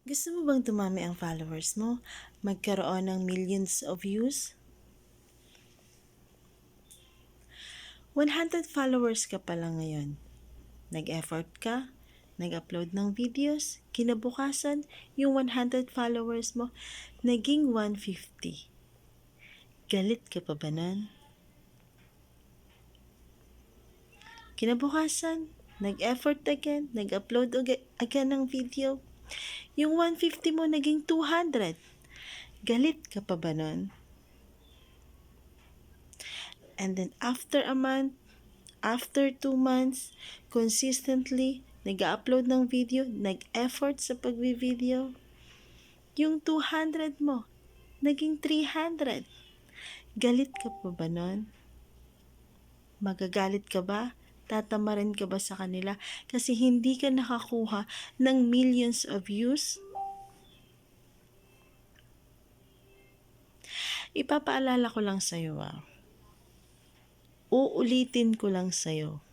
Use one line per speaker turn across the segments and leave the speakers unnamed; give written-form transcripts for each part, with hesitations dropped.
Gusto mo bang dumami ang followers mo? Magkaroon ng millions of views? 100 followers ka pa lang ngayon. Nag-effort ka, nag-upload ng videos, kinabukasan, yung 100 followers mo, naging 150. Galit ka pa ba nun? Kinabukasan, nag-effort again, nag-upload again ng video, yung 150 mo naging 200. Galit ka pa ba nun? And then after a month, after 2 months, consistently, nag-upload ng video, nag-effort sa pagbi-video, yung 200 mo, naging 300. Galit ka pa ba nun? Magagalit ka ba? Tatamarin ka ba sa kanila kasi hindi ka nakakuha ng millions of views? Ipapaalala ko lang sa'yo Uulitin ko lang sa'yo.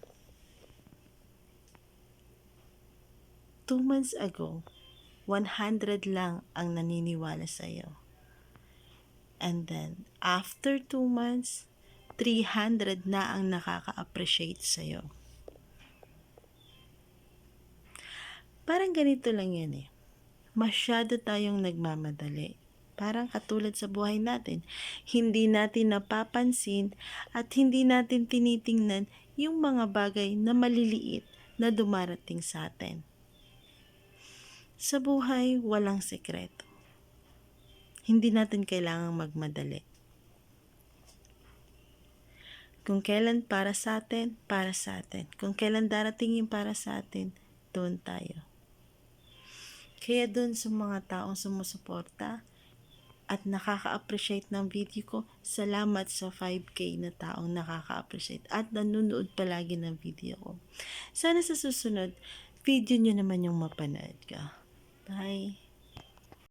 2 months ago, 100 lang ang naniniwala sa'yo. And then, after 2 months, 300 na ang nakaka-appreciate sa'yo. Parang ganito lang yan Masyado tayong nagmamadali. Parang katulad sa buhay natin, hindi natin napapansin at hindi natin tinitingnan yung mga bagay na maliliit na dumarating sa atin. Sa buhay, walang sekreto. Hindi natin kailangang magmadali. Kung kailan para sa atin, para sa atin. Kung kailan darating yung para sa atin, doon tayo. Kaya doon sa mga taong sumusuporta at nakaka-appreciate ng video ko, salamat sa 5K na taong nakaka-appreciate at nanonood palagi ng video ko. Sana sa susunod, video nyo naman yung mapanood ka. Bye!